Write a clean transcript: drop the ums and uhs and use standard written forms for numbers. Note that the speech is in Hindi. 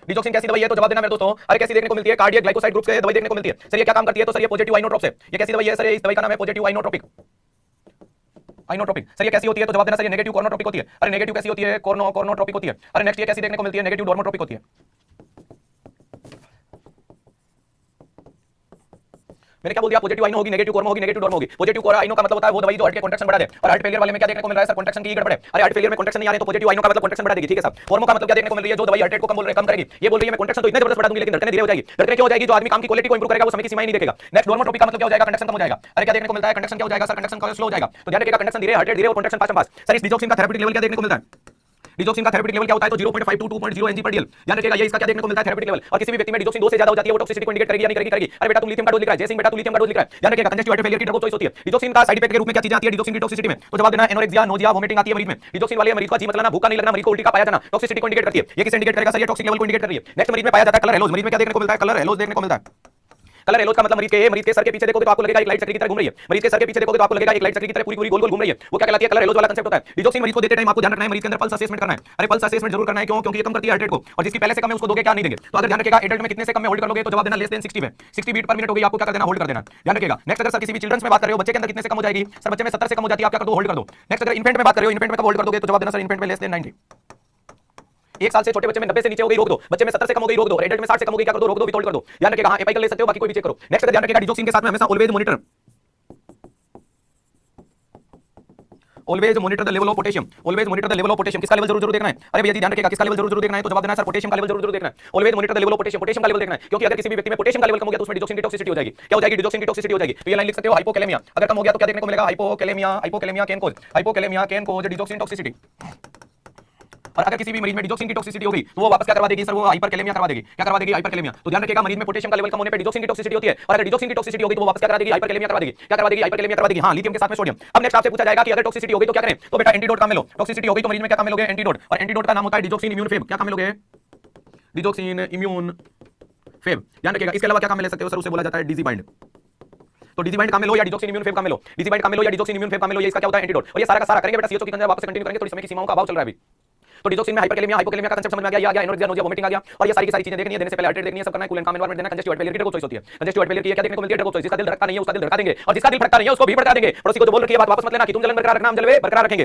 डिजोक्सिन कैसी दवाई है? तो जवाब देना मेरे दोस्तों। अरे कैसी देखने को मिलती है? कार्डियक ग्लाइकोसाइड ग्रुप से दवाई देखने को मिलती है। सर ये क्या काम करती है? तो सर ये पॉजिटिव आइनोट्रोप से। ये कैसी दवाई है? सर इस दवाई का नाम है पॉजिटिव आइनोट्रोपिक। आइनोट्रोपिक। सर ये कैसी होती है? तो जवाब देना सर ये नेगेटिव कॉर्नोट्रोपिक होती है। अरे नेगेटिव कैसी होती है? कॉर्नोट्रोपिक होती है। अरे नेक्स्ट ये कैसी देखने को मिलती है? नेगेटिव डॉर्मोट्रोपिक होती है। मैंने क्या बोल दिया? पॉजिटिव आइनो होगी, नेगेटिव कॉर्मो होगी, नेगेटिव डॉर्मो होगी। पॉजिटिव आइनो का मतलब होता है वो दवाई जो हार्ट के कॉन्ट्रैक्शन बढ़ा दे। और हार्ट फेलियर वाले में क्या देखने को मिल रहा है? सर कॉन्ट्रैक्शन की गड़बड़ है। अरे हार्ट फेलियर में कॉन्ट्रैक्शन नहीं आ रहे तो पॉजिटिव आइनो का मतलब कॉन्ट्रैक्शन बढ़ा देगी। ठीक है साहब। कॉर्मो का मतलब क्या देखने को मिल रही है? जो दवाई हार्ट रेट को कम करेगी। ये बोल रही है मैं कॉन्ट्रैक्शन तो इतने जबरदस्त बढ़ा दूंगी लेकिन धड़कनें धीरे हो जाएगी। धड़कनें क्यों हो जाएगी? जो आदमी काम की क्वालिटी को इंप्रूव करेगा वो समय की सीमाएं नहीं देखेगा। नेक्स्ट डॉर्मोट्रोपिक का मतलब क्या हो जाएगा? कंडक्शन कम हो जाएगा। अरे क्या देखने को मिलता है? कंडक्शन क्या हो जाएगा? सर कंडक्शन स्लो हो जाएगा। तो ध्यान रखिएगा कंडक्शन धीरे, हार्ट रेट धीरे और कॉन्ट्रैक्शन फास्ट फास्ट। सर इस डिजोक्सिन का थेरेप्यूटिक लेवल क्या देखने को मिलता है? डिजोक्सिन का थेरेप्यूटिक लेवल क्या होता है? तो 0.5 टू 2.0 एनजी पर डीएल। ध्यान रखिएगा ये इसका क्या देखने को मिलता है? Therapeutic level. और किसी भी व्यक्ति में डिजोक्सिन 2 से ज्यादा हो जाती है वो टॉक्सिसिटी को इंडिकेट करेगी या नहीं करेगी? अरे बेटा तुम लिथियम का डोज लिख रहा है, जय सिंह बेटा तू लिथियम का डोज लिख रहा है। ध्यान रखिएगा कंजेस्टिव हार्ट फेलियर की ड्रग चॉइस होती है। डिजोक्सिन का साइड इफेक्ट के रूप में क्या चीजें आती है डिजोक्सिन की टॉक्सिसिटी में? तो जवाब देना एनोरेक्सिया, नोजिया, वोमिटिंग आती है मरीज में। डिजोक्सिन वाले मरीज का जी मतलब भूखा नहीं लगना, मरीज को उल्टी का पाया जाना टॉक्सिसिटी को इंडिकेट करती है। ये किसे इंडिकेट करेगा? सर ये टॉक्सिक लेवल को इंडिकेट कर रही है। नेक्स्ट मरीज में पाया जाता है कलर हेलोज। मरीज में क्या देखने को मिलता है? कलर हेलोज देखने को मिलता है। कलर येलो का मतलब मरीज के सर के पीछे देखोगे तो आपको लगेगा एक लाइट चक्री की तरह घूम रही है। मरीज के सर के पीछे देखोगे तो आपको लगेगा एक लाइट चक्री की तरह पूरी गोल गोल घूम रही है। वो क्या कहलाती है? कलर येलो वाला कांसेप्ट होता है। डिजोक्सिन मरीज को देते टाइम आपको ध्यान रखना है मरीज के अंदर पल्स असेसमेंट करना है। अरे पल्स असेसमेंट जरूर करना है। क्यों? क्योंकि ये कम करती है हार्ट रेट को और जिसकी पहले से कम है उसको दोगे क्या नहीं देंगे। तो अगर ध्यान रखिएगा एडल्ट में कितने से कम में होल्ड कर लोगे? तो जवाब देना लेस देन 60 है। 60 बीट पर मिनट हो गई, आपको क्या कर देना? होल्ड कर देना। ध्यान रखिएगा। नेक्स्ट अगर सर किसी भी चिल्ड्रंस में बात कर रहे हो बच्चे के अंदर कितने से कम हो जाएगी? सर बच्चे में 70 से कम हो जाती है, आप क्या कर दो? होल्ड कर दो। नेक्स्ट अगर इन्फेंट में बात कर रहे हो, इन्फेंट में कब होल्ड कर दोगे? तो जवाब देना सर इन्फेंट में लेस देन 90। एक साल से छोटे बच्चे में 90 से नीचे हो गई, रोक दो। बच्चे में 70 से कम हो गई, रोक दो। एडल्ट में 60 से कम हो गई, क्या कर दो? रोक दो, विथहोल्ड कर दो। ध्यान रखिएगा। हां एपाइकल ले सकते हो, बाकी कोई भी चेक करो। नेक्स्ट ध्यान रखिएगा डिजोक्सिन के साथ में हमेशा always monitor the level of potassium. Always monitor the level of potassium. किसका लेवल जरूर देखना है? अरे भैया जी ध्यान रखिएगा किसका लेवल जरूर देखना है? तो जवाब देना सर पोटेशियम का लेवल जरूर देखना है। Always monitor the level of potassium. Potassium का लेवल देखना है क्योंकि अगर किसी भी व्यक्ति में पोटेशियम का लेवल कम हो गया तो उसमें डिजोक्सिन की टॉक्सिसिटी हो जाएगी। क्या हो जाएगी? डिजोक्सिन की टॉक्सिसिटी हो जाएगी। तो ये लाइन लिख सकते हो हाइपोकैलेमिया। अगर कम हो गया तो क्या देखने को मिलेगा? Hypokalemia can cause digoxin toxicity. और अगर किसी भी मरीज में डिजोक्सिन की टॉक्सिसिटी हो गई तो वो वापस क्या करवा देगी? सर वो हाइपरकैलेमिया करवा देगी। क्या करवा देगी? हाइपरकैलेमिया। तो ध्यान रखिएगा मरीज में पोटेशियम का लेवल कम होने पे डिजोक्सिन की टॉक्सिसिटी होती है और अगर डिजोक्सिन की टॉक्सिसिटी होगी तो वो वापस क्या करा देगी? हाइपरकैलेमिया करवा देगी। क्या करवा देगी? हाइपरकैलेमिया करवा देगी। हां लिथियम के साथ में सोडियम। अब नेक्स्ट आपसे पूछा जाएगा कि अगर टॉक्सिसिटी होगी तो क्या करें? तो बेटा एंटीडोट काम में लो। टॉक्सिसिटी होगी तो मरीज में क्या काम में लोगे? एंटीडोट। और एंटीडोट का नाम होता है डिजोक्सिन इम्यून फेब। क्या काम में लोगे? Digoxin immune Feb. ध्यान रखिएगा इसके अलावा क्या काम में ले सकते हो? सर उसे बोला जाता है डीजी बाइंड। तो डीजी बाइंड काम में लो या डिजोक्सिन इम्यून फेब काम में लो। डीजी बाइंड काम में लो या डिजोक्सिन इम्यून फेब काम में लो। ये इसका क्या होता है? एंटीडोट। और ये सारा का सारा करेंगे बेटा सीएचओ की कंजर वापस कंटिन्यू करेंगे। थोड़ी समय की सीमाओं का अभाव चल रहा है अभी। तो डिजोक्सिन में हाइपोकैलेमिया का कंसेप्ट समझ में आ गया, ये आ गया एनोरेक्सिया, नोजिया, वोमिटिंग आ गया और ये सारी की सारी चीजें देखनी है। देने से पहले हार्ट रेट देखनी है, सब करना है, कूल एंड काम एनवायरनमेंट देना। कंजेस्टिव हार्ट फेलियर की ड्रग चॉइस होती है। कंजेस्टिव हार्ट फेलियर की क्या देखने को मिलती है? Drug choice. जिसका दिल धड़कता नहीं है उसका दिल धड़का देंगे और जिसका दिल धड़कता नहीं है उसको भी भड़का देंगे। पड़ोसी को तो बोल रखिए बात वापस मत लेना कि तुम जलन बरकरार रखना, हम जलवे बरकरार रखेंगे।